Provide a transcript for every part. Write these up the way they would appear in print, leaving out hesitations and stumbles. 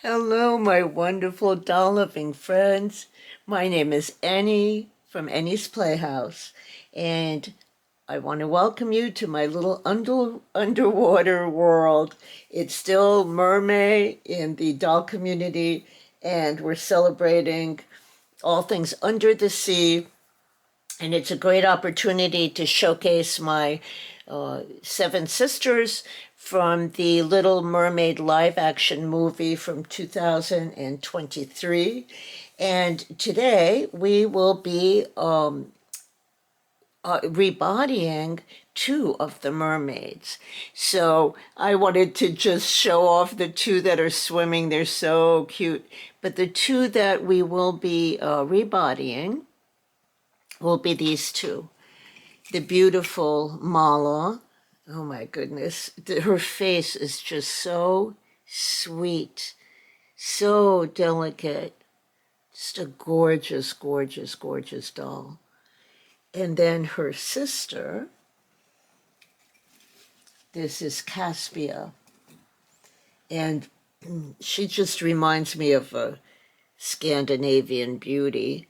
Hello, my wonderful doll loving friends. My name is Annie from Annie's Playhouse, and I want to welcome you to my little underwater world. It's still Mermaid in the doll community, and we're celebrating all things under the sea. And it's a great opportunity to showcase my seven sisters from the Little Mermaid live action movie from 2023. And today we will be rebodying two of the mermaids. So I wanted to just show off the two that are swimming. They're so cute. But the two that we will be rebodying will be these two. The beautiful Mala. Oh my goodness. Her face is just so sweet, so delicate. Just a gorgeous, gorgeous, gorgeous doll. And then her sister, this is Caspia. And she just reminds me of a Scandinavian beauty.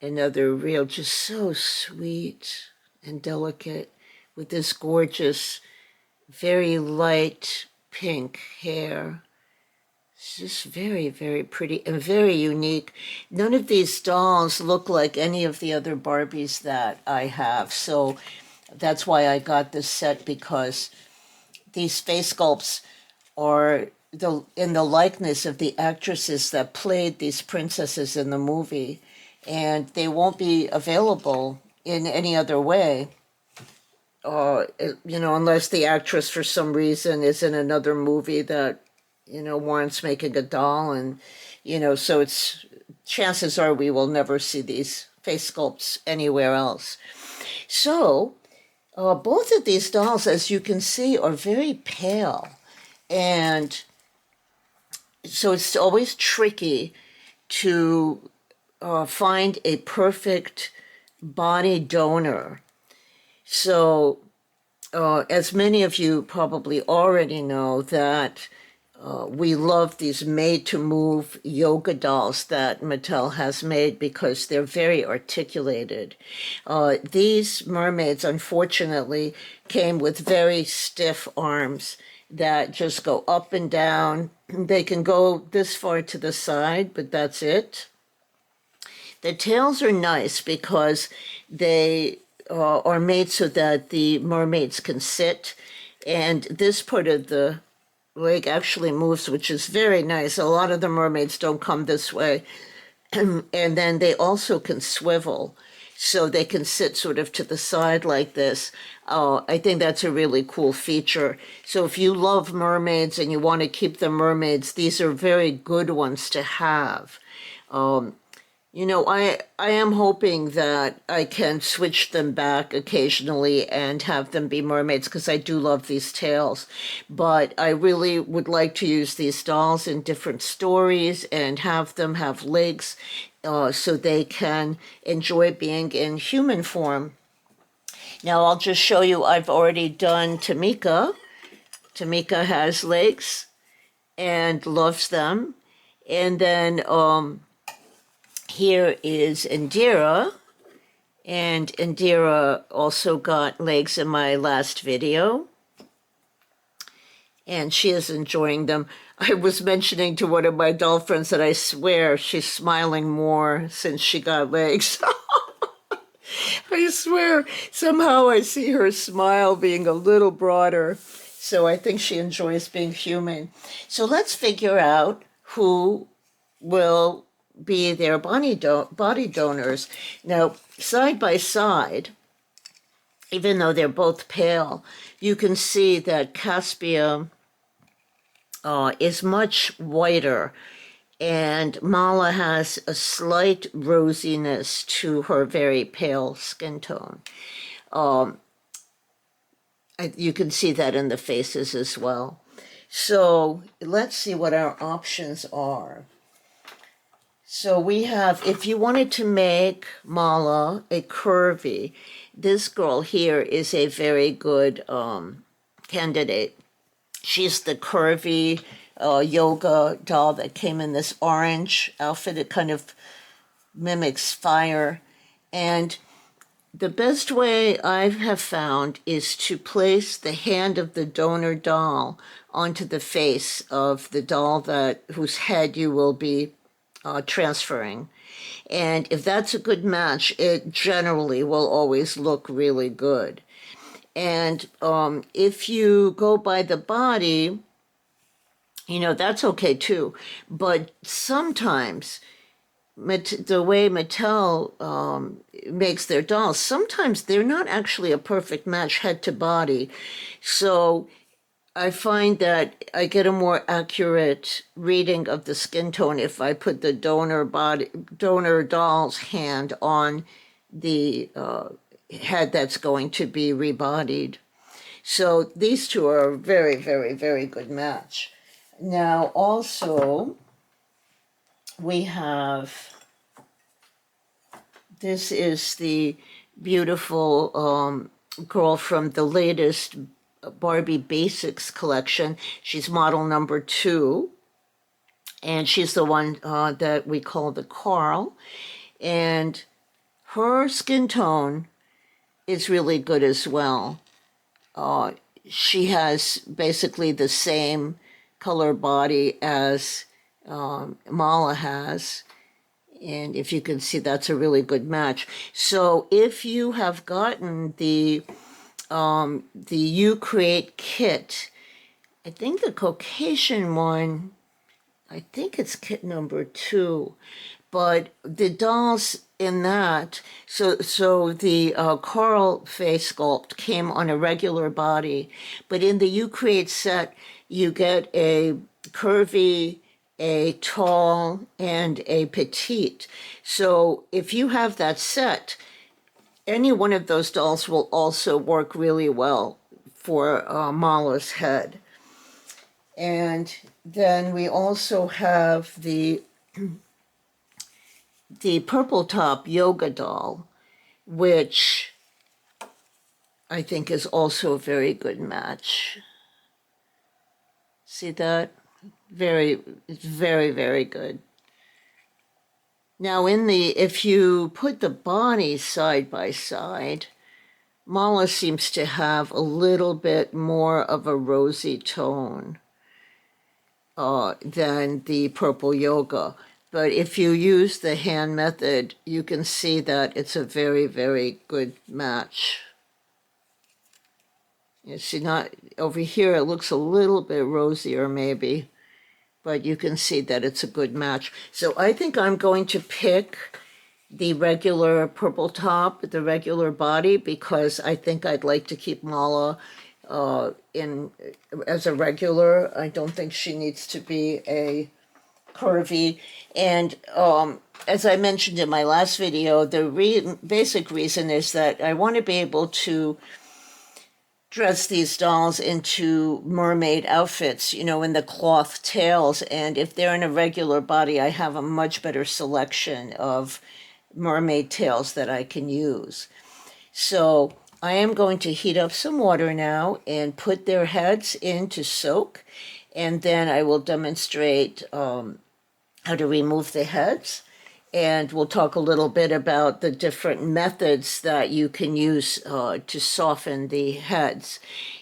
Another real, just so sweet and delicate with this gorgeous, very light pink hair. It's just very, very pretty and very unique. None of these dolls look like any of the other Barbies that I have. So that's why I got this set, because these face sculpts are in the likeness of the actresses that played these princesses in the movie. And they won't be available in any other way. Unless the actress for some reason is in another movie that, warrants making a doll. And, so chances are we will never see these face sculpts anywhere else. So, both of these dolls, as you can see, are very pale. And so it's always tricky to find a perfect body donor. So, as many of you probably already know, that we love these made-to-move yoga dolls that Mattel has made because they're very articulated. These mermaids, unfortunately, came with very stiff arms that just go up and down. They can go this far to the side, but that's it. The tails are nice because they are made so that the mermaids can sit, and this part of the leg actually moves, which is very nice. A lot of the mermaids don't come this way. And then they also can swivel, so they can sit sort of to the side like this. I think that's a really cool feature. So if you love mermaids and you want to keep the mermaids, these are very good ones to have. I am hoping that I can switch them back occasionally and have them be mermaids, because I do love these tails. But I really would like to use these dolls in different stories and have them have legs so they can enjoy being in human form. Now I'll just show you, I've already done Tamika. Tamika has legs and loves them. And then here is Indira, and Indira also got legs in my last video, and she is enjoying them. I was mentioning to one of my doll friends that I swear she's smiling more since she got legs. I swear, somehow I see her smile being a little broader, so I think she enjoys being human. So let's figure out who will be their body donors. Now, side by side, even though they're both pale, you can see that Caspia is much whiter, and Mala has a slight rosiness to her very pale skin tone. You can see that in the faces as well. So let's see what our options are. So we have, if you wanted to make Mala a curvy, this girl here is a very good candidate. She's the curvy yoga doll that came in this orange outfit. It kind of mimics fire. And the best way I have found is to place the hand of the donor doll onto the face of the doll whose head you will be transferring. And if that's a good match, it generally will always look really good. And if you go by the body, that's okay too. But sometimes the way Mattel makes their dolls, sometimes they're not actually a perfect match head to body. So I find that I get a more accurate reading of the skin tone if I put the donor doll's hand on the head that's going to be rebodied. So these two are a very, very, very good match. Now also we have, this is the beautiful girl from the latest Barbie Basics collection. She's model number 2, and she's the one that we call the Coral. And her skin tone is really good as well. She has basically the same color body as Mala has. And if you can see, that's a really good match. So if you have gotten the You Create kit, I think the Caucasian one, I think it's kit number 2, but the dolls in that, so the coral face sculpt came on a regular body, but in the You Create set, you get a curvy, a tall, and a petite. So if you have that set, any one of those dolls will also work really well for Mala's head. And then we also have the purple top yoga doll, which I think is also a very good match. See that? It's very, very good. Now if you put the bodies side by side, Mala seems to have a little bit more of a rosy tone than the purple yoga. But if you use the hand method, you can see that it's a very, very good match. You see, not over here, it looks a little bit rosier maybe, but you can see that it's a good match. So I think I'm going to pick the regular purple top, the regular body, because I think I'd like to keep Mala in as a regular. I don't think she needs to be a curvy. And as I mentioned in my last video, the basic reason is that I want to be able to dress these dolls into mermaid outfits, in the cloth tails. And if they're in a regular body, I have a much better selection of mermaid tails that I can use. So I am going to heat up some water now and put their heads in to soak. And then I will demonstrate how to remove the heads. And we'll talk a little bit about the different methods that you can use to soften the heads.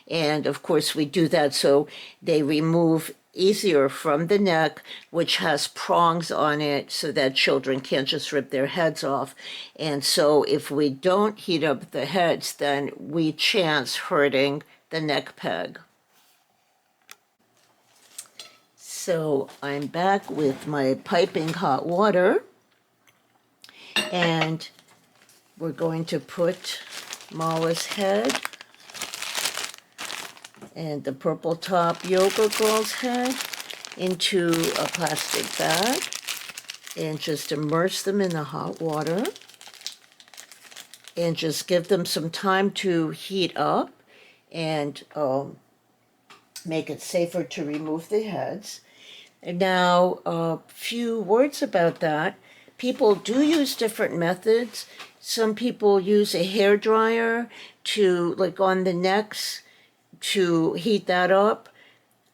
And of course, we do that so they remove easier from the neck, which has prongs on it so that children can't just rip their heads off. And so if we don't heat up the heads, then we chance hurting the neck peg. So I'm back with my piping hot water. And we're going to put Mala's head and the purple top yoga girl's head into a plastic bag and just immerse them in the hot water and just give them some time to heat up and make it safer to remove the heads. And now a few words about that. People do use different methods. Some people use a hair dryer to, like on the necks, to heat that up.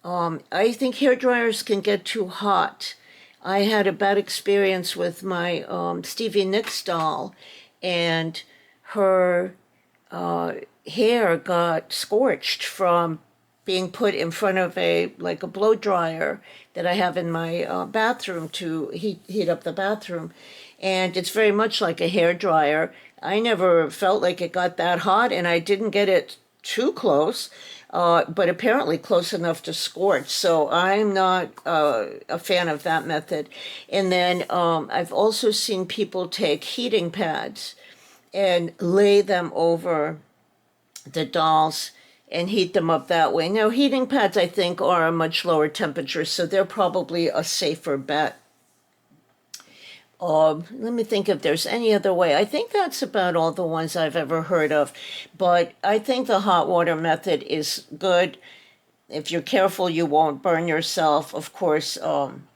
I think hair dryers can get too hot. I had a bad experience with my Stevie Nicks doll, and her hair got scorched from being put in front of a like a blow dryer that I have in my bathroom to heat up the bathroom, and it's very much like a hair dryer. I never felt like it got that hot, and I didn't get it too close, but apparently close enough to scorch. So I'm not a fan of that method. And then I've also seen people take heating pads and lay them over the dolls and heat them up that way. Now, heating pads, I think, are a much lower temperature, so they're probably a safer bet. Let me think if there's any other way. I think that's about all the ones I've ever heard of. But I think the hot water method is good. If you're careful, you won't burn yourself. Of course,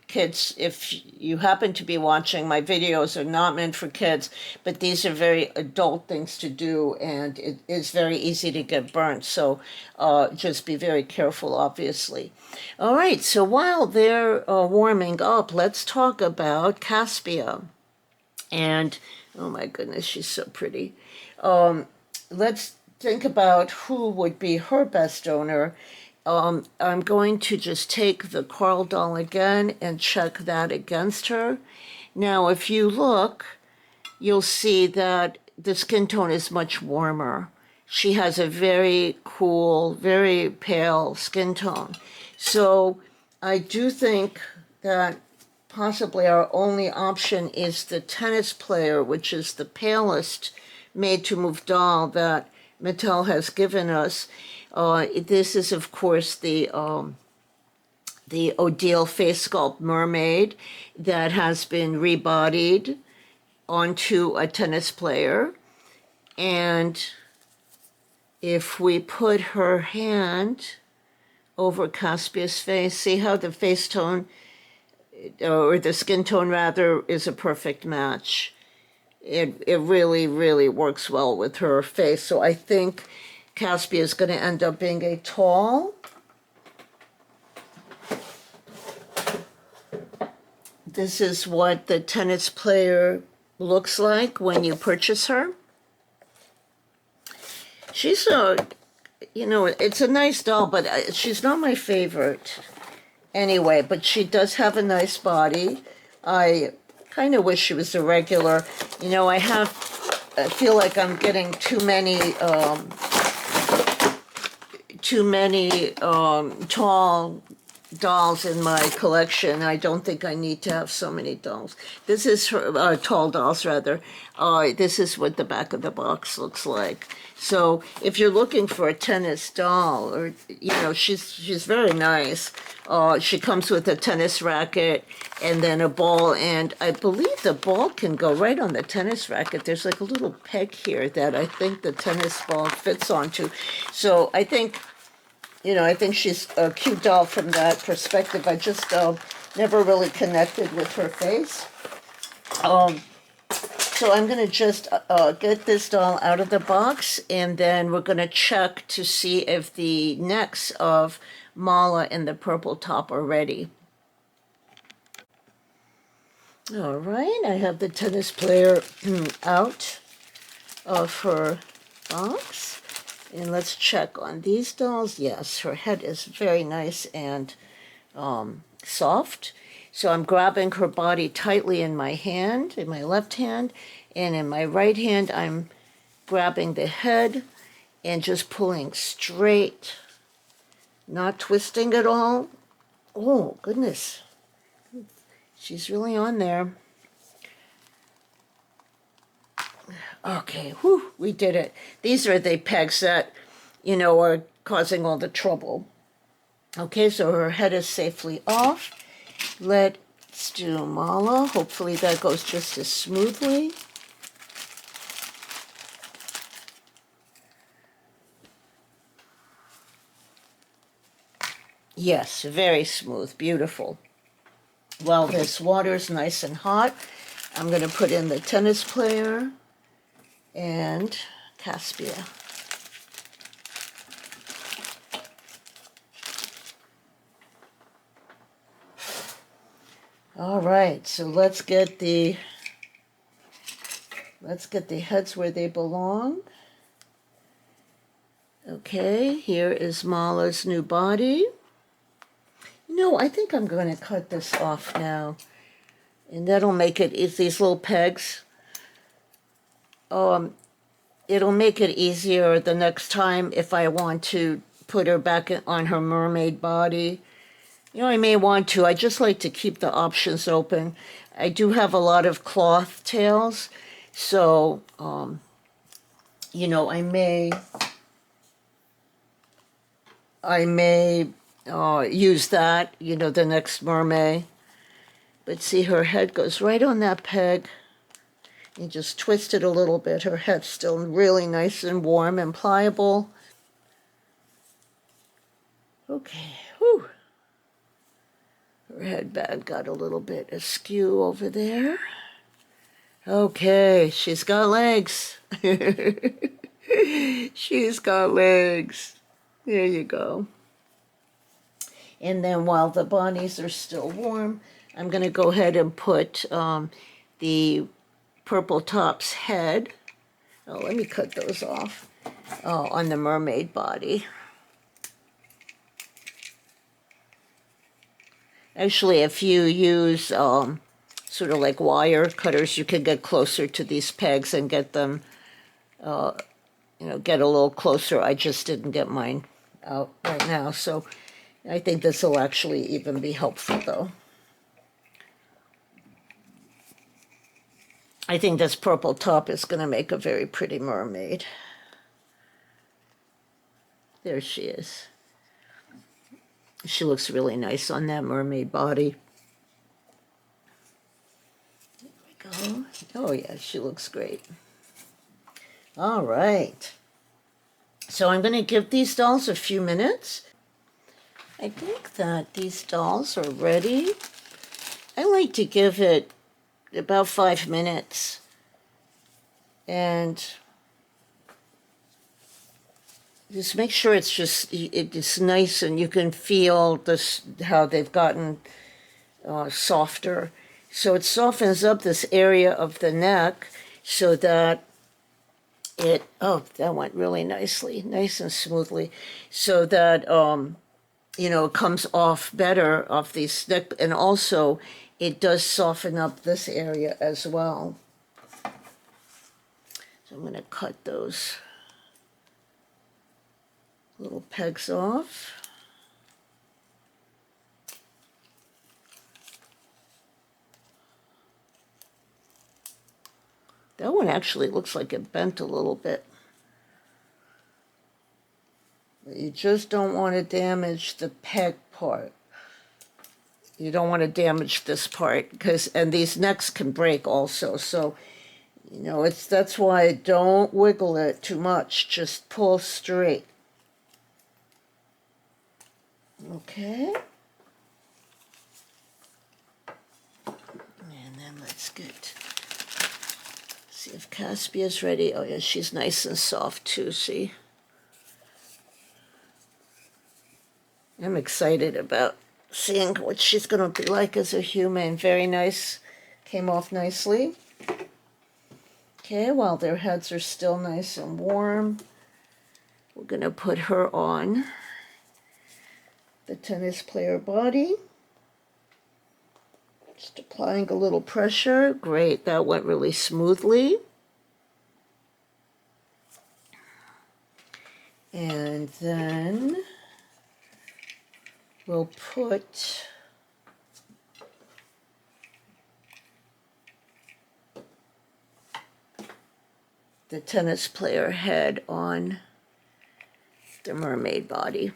kids, if you happen to be watching, my videos are not meant for kids, but these are very adult things to do, and it is very easy to get burnt. So just be very careful, obviously. All right, so while they're warming up, let's talk about Caspia. And, oh my goodness, she's so pretty. Let's think about who would be her best donor. I'm going to just take the coral doll again and check that against her. Now, if you look, you'll see that the skin tone is much warmer. She has a very cool, very pale skin tone. So I do think that possibly our only option is the tennis player, which is the palest made-to-move doll that Mattel has given us. This is, of course, the Odile face sculpt Mermaid that has been rebodied onto a tennis player. And if we put her hand over Caspia's face, see how the face tone, or the skin tone rather, is a perfect match. It really, really works well with her face. So I think Caspia is going to end up being a tall. This is what the tennis player looks like when you purchase her. She's it's a nice doll, but she's not my favorite anyway, but she does have a nice body. I kind of wish she was a regular. I feel like I'm getting too many tall dolls in my collection. I don't think I need to have so many dolls. This is her, tall dolls rather. This is what the back of the box looks like. So if you're looking for a tennis doll, or she's very nice. She comes with a tennis racket and then a ball, and I believe the ball can go right on the tennis racket. There's like a little peg here that I think the tennis ball fits onto. So I think she's a cute doll from that perspective. I just never really connected with her face. So I'm going to just get this doll out of the box, and then we're going to check to see if the necks of Mala in the purple top are ready. All right, I have the tennis player out of her box. And let's check on these dolls. Yes, her head is very nice and soft. So I'm grabbing her body tightly in my hand, in my left hand, and in my right hand I'm grabbing the head and just pulling straight, not twisting at all. Oh, goodness. She's really on there. Okay, whew, we did it. These are the pegs that, are causing all the trouble. Okay, so her head is safely off. Let's do Mala. Hopefully that goes just as smoothly. Yes, very smooth, beautiful. While this water's nice and hot, I'm going to put in the tennis player and Caspia. All right, so let's get the heads where they belong. Okay, here is Mala's new body. No, I think I'm going to cut this off now. And that'll make it, it's these little pegs. It'll make it easier the next time if I want to put her back on her mermaid body. You know, I may want to. I just like to keep the options open. I do have a lot of cloth tails, so, you know, I may use that, you know, the next mermaid. But see, her head goes right on that peg. You just twist it a little bit. Her head's still really nice and warm and pliable. Okay, whew. Her headband got a little bit askew over there. Okay, she's got legs. She's got legs. There you go. And then while the bodies are still warm, I'm going to go ahead and put the purple top's head. Oh, let me cut those off. On the mermaid body. Actually, if you use sort of like wire cutters, you can get closer to these pegs and get them, you know, get a little closer. I just didn't get mine out right now, so I think this will actually even be helpful, though. I think this purple top is going to make a very pretty mermaid. There she is. She looks really nice on that mermaid body. There we go. Oh, yeah, she looks great. All right. So I'm going to give these dolls a few minutes. I think that these dolls are ready. I like to give it about 5 minutes. And just make sure it's nice and you can feel this, how they've gotten softer. So it softens up this area of the neck so that oh, that went really nicely, nice and smoothly, so that, you know, it comes off better off these neck, and also it does soften up this area as well. So I'm going to cut those little pegs off. That one actually looks like it bent a little bit. But you just don't want to damage the peg part. You don't want to damage this part, and these necks can break also. So, you know, that's why I don't wiggle it too much. Just pull straight. Okay. And then let's see if Caspia's ready. Oh yeah, she's nice and soft too, see? I'm excited about seeing what she's going to be like as a human. Very nice. Came off nicely. Okay, while their heads are still nice and warm, we're going to put her on the tennis player body. Just applying a little pressure. Great, that went really smoothly. And then we'll put the tennis player head on the mermaid body.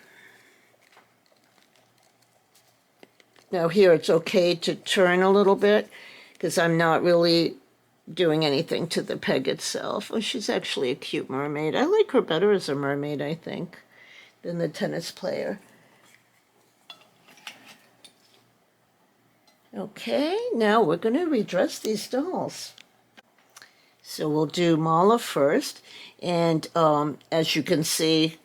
Now here it's okay to turn a little bit because I'm not really doing anything to the peg itself. Oh, she's actually a cute mermaid. I like her better as a mermaid, I think, than the tennis player. Okay, now we're going to redress these dolls. So we'll do Mala first, and as you can see,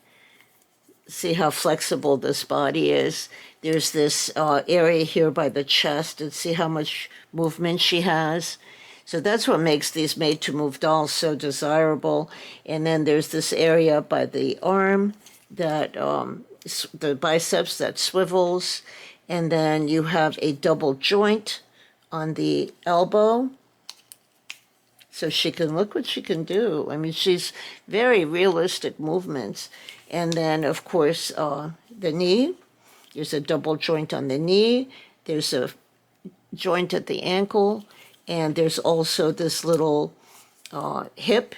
see how flexible this body is. There's this area here by the chest, and see how much movement she has. So that's what makes these made-to-move dolls so desirable. And then there's this area by the arm that, the biceps that swivels. And then you have a double joint on the elbow. So she can look what she can do. I mean, she's very realistic movements. And then, of course, the knee. There's a double joint on the knee. There's a joint at the ankle. And there's also this little hip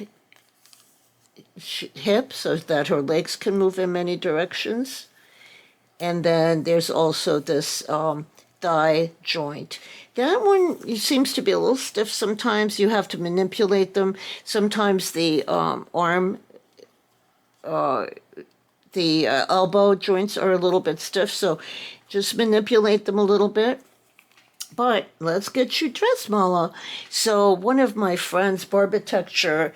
so that her legs can move in many directions. And then there's also this thigh joint. That one seems to be a little stiff sometimes. You have to manipulate them. Sometimes the arm, the elbow joints are a little bit stiff, so just manipulate them a little bit. But let's get you dressed, Mala. So one of my friends, Barbitecture,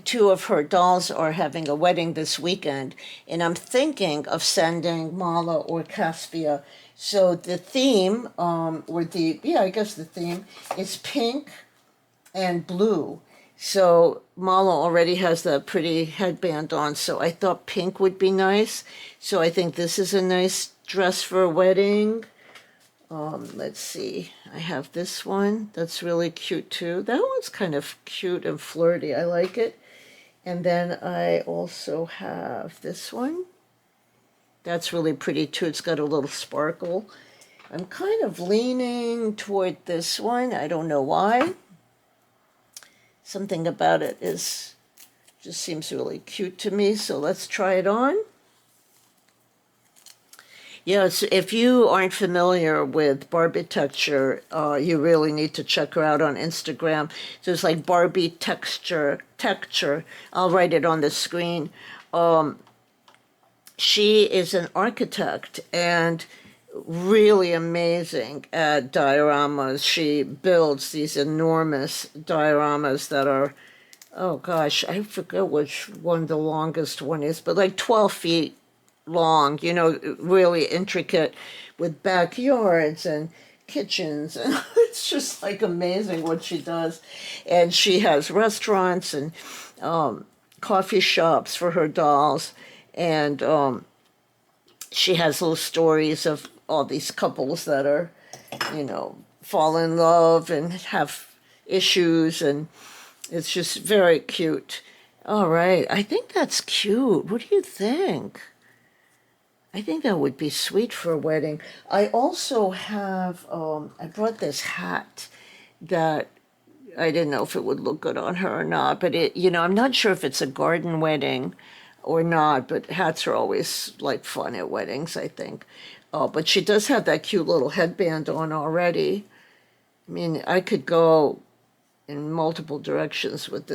two of her dolls are having a wedding this weekend, and I'm thinking of sending Mala or Caspia. So the theme, I guess the theme is pink and blue. So Mala already has that pretty headband on, so I thought pink would be nice. So I think this is a nice dress for a wedding. Let's see, I have this one that's really cute too. That one's kind of cute and flirty. I like it. And then I also have this one. That's really pretty too. It's got a little sparkle. I'm kind of leaning toward this one. I don't know why. Something about it just seems really cute to me. So let's try it on. Yes, if you aren't familiar with Barbitecture, you really need to check her out on Instagram. So it's like Barbie Texture. I'll write it on the screen. She is an architect and really amazing at dioramas. She builds these enormous dioramas that are, oh gosh, I forget which one the longest one is, but like 12 feet long, really intricate with backyards and kitchens. And it's just like amazing what she does. And she has restaurants and coffee shops for her dolls. And she has little stories of all these couples that are, fall in love and have issues. And it's just very cute. All right. I think that's cute. What do you think? I think that would be sweet for a wedding. I also have, I brought this hat that I didn't know if it would look good on her or not, but I'm not sure if it's a garden wedding or not, but hats are always like fun at weddings, I think. But she does have that cute little headband on already. I mean, I could go in multiple directions with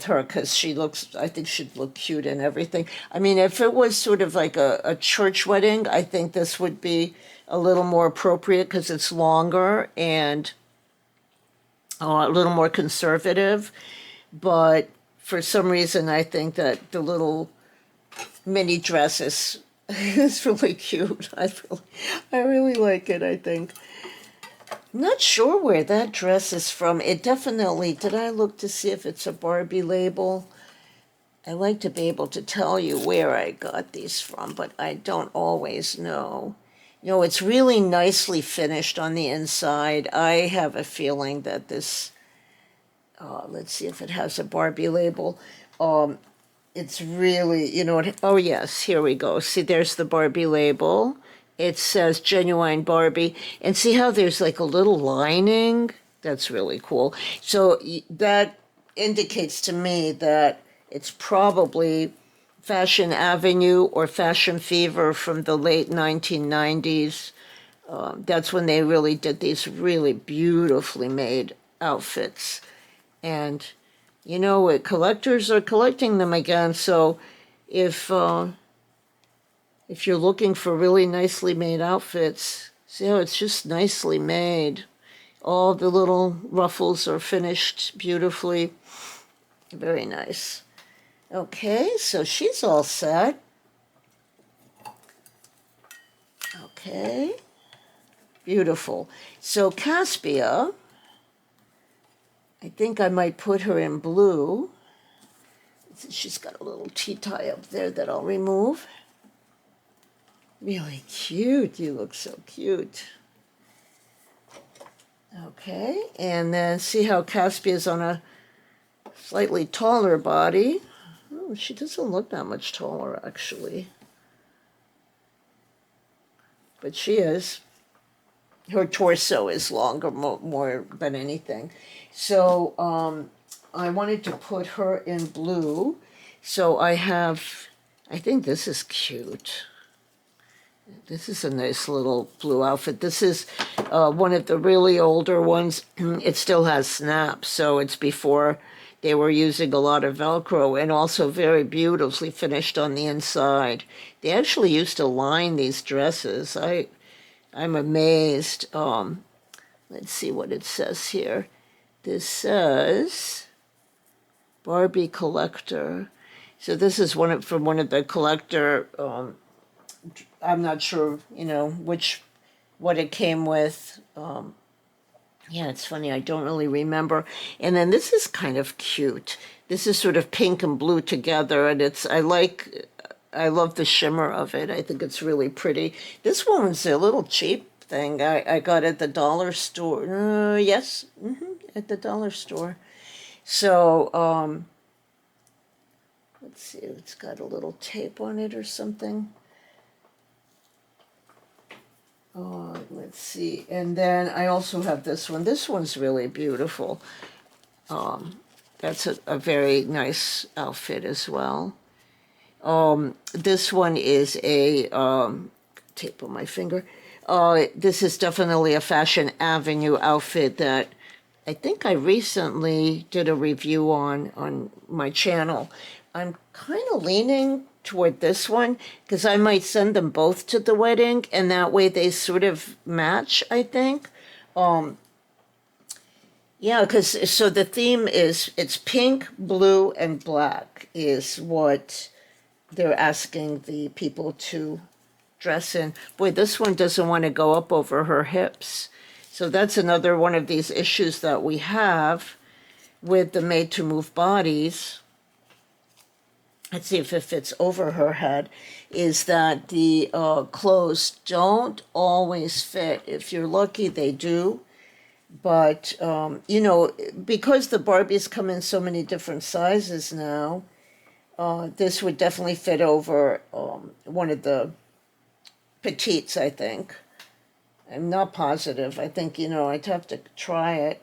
her, because I think she'd look cute and everything. I mean, if it was sort of like a church wedding, I think this would be a little more appropriate because it's longer and a little more conservative. But for some reason, I think that the little mini dress is really cute. I really like it, I think. I'm not sure where that dress is from. It definitely, did I look to see if it's a Barbie label? I like to be able to tell you where I got these from, but I don't always know. It's really nicely finished on the inside. I have a feeling that this, let's see if it has a Barbie label. It's really, oh yes, here we go. See, there's the Barbie label. It says Genuine Barbie. And see how there's like a little lining? That's really cool. So that indicates to me that it's probably Fashion Avenue or Fashion Fever from the late 1990s. That's when they really did these really beautifully made outfits. And, collectors are collecting them again. So if you're looking for really nicely made outfits, see how it's just nicely made. All the little ruffles are finished beautifully. Very nice. Okay, so she's all set. Okay. Beautiful. So Caspia, I think I might put her in blue. She's got a little tea tie up there that I'll remove. Really cute. You look so cute. Okay, and then see how Caspia is on a slightly taller body. Oh, she doesn't look that much taller, actually. But she is. Her torso is longer, more than anything. So I wanted to put her in blue. So I think this is cute. This is a nice little blue outfit. This is one of the really older ones. It still has snaps, so it's before they were using a lot of Velcro, and also very beautifully finished on the inside. They actually used to line these dresses. I'm amazed. Let's see what it says here. This says Barbie Collector. So this is from one of the collector. I'm not sure, what it came with. Yeah, it's funny. I don't really remember. And then this is kind of cute. This is sort of pink and blue together, and I love the shimmer of it. I think it's really pretty. This one's a little cheap thing. I got at the dollar store. Yes, at the dollar store. So, let's see. It's got a little tape on it or something. Let's see. And then I also have this one. This one's really beautiful. That's a very nice outfit as well. This one is a tape on my finger. This is definitely a Fashion Avenue outfit that I think I recently did a review on my channel. I'm kind of leaning toward this one because I might send them both to the wedding, and that way they sort of match, I think. Yeah, because so the theme is it's pink, blue, and black is what they're asking the people to dress in. Boy, this one doesn't want to go up over her hips. So that's another one of these issues that we have with the made-to-move bodies. Let's see if it fits over her head, is that the clothes don't always fit. If you're lucky, they do. But, because the Barbies come in so many different sizes now, this would definitely fit over one of the petites, I think. I'm not positive. I think, I'd have to try it.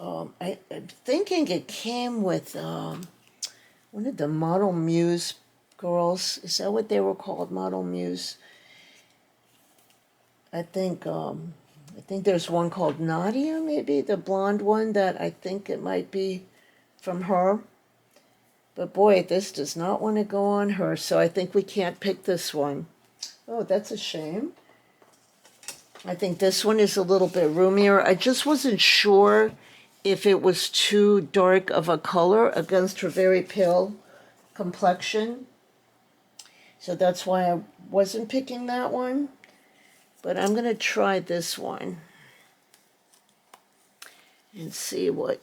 I'm thinking it came with one of the Model Muse girls. Is that what they were called, Model Muse? I think there's one called Nadia, maybe, the blonde one, that I think it might be from her. But boy, this does not want to go on her, so I think we can't pick this one. Oh, that's a shame. I think this one is a little bit roomier. I just wasn't sure if it was too dark of a color against her very pale complexion. So that's why I wasn't picking that one. But I'm going to try this one and see what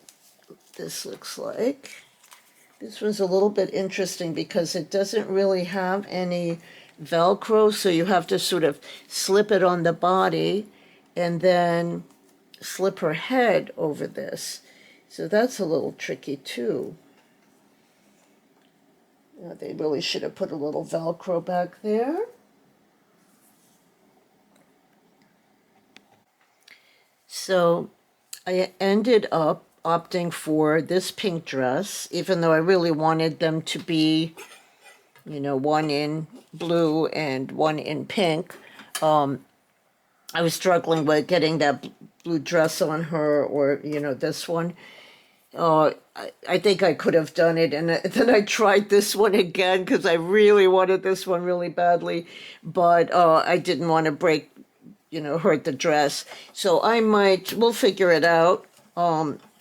this looks like. This one's a little bit interesting because it doesn't really have any Velcro, so you have to sort of slip it on the body and then slip her head over this. So that's a little tricky too. They really should have put a little Velcro back there. So I ended up opting for this pink dress, even though I really wanted them to be, one in blue and one in pink. I was struggling with getting that blue dress on her, or, this one. I think I could have done it, and then I tried this one again because I really wanted this one really badly, but I didn't want to hurt the dress. So we'll figure it out.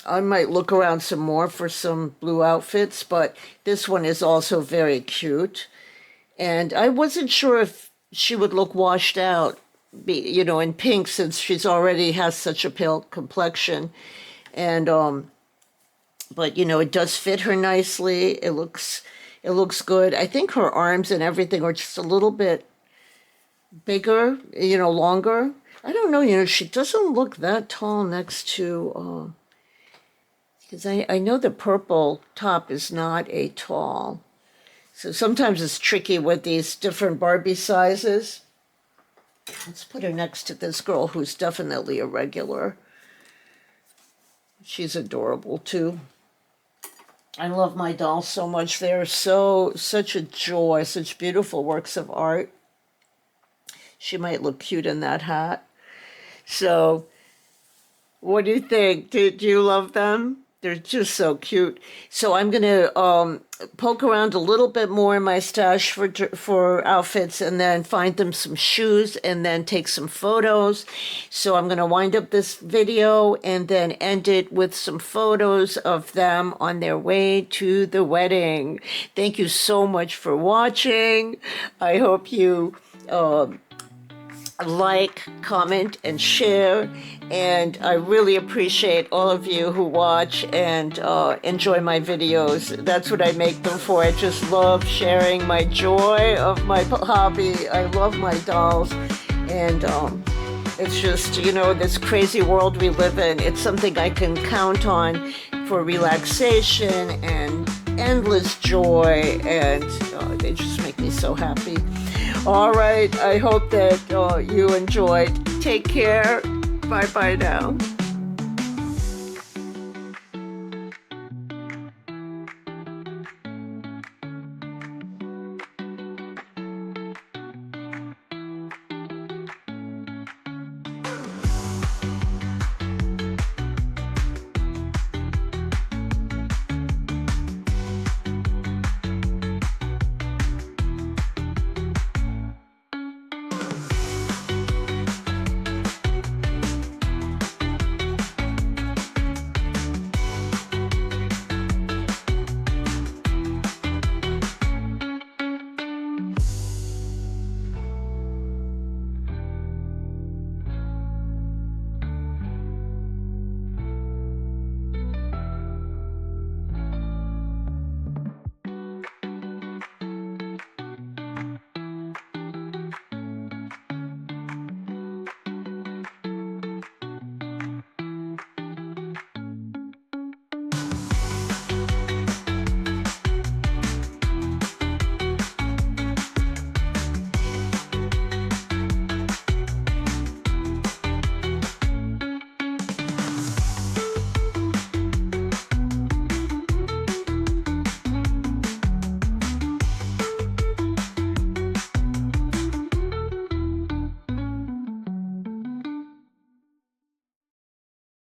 I might look around some more for some blue outfits, but this one is also very cute. And I wasn't sure if she would look washed out, in pink, since she's already has such a pale complexion. And but it does fit her nicely. It looks good. I think her arms and everything are just a little bit bigger, longer. I don't know, she doesn't look that tall next to, because I know the purple top is not a tall. So sometimes it's tricky with these different Barbie sizes. Let's put her next to this girl who's definitely a regular. She's adorable too. I love my dolls so much. They're such a joy, such beautiful works of art. She might look cute in that hat. So, what do you think? Do you love them? They're just so cute. So I'm gonna poke around a little bit more in my stash for outfits, and then find them some shoes, and then take some photos. So I'm gonna wind up this video and then end it with some photos of them on their way to the wedding. Thank you so much for watching. I hope you like, comment, and share. And I really appreciate all of you who watch and enjoy my videos. That's what I make them for. I just love sharing my joy of my hobby. I love my dolls. And it's just, this crazy world we live in. It's something I can count on for relaxation and endless joy. And they just make me so happy. All right, I hope that you enjoyed. Take care. Bye-bye now.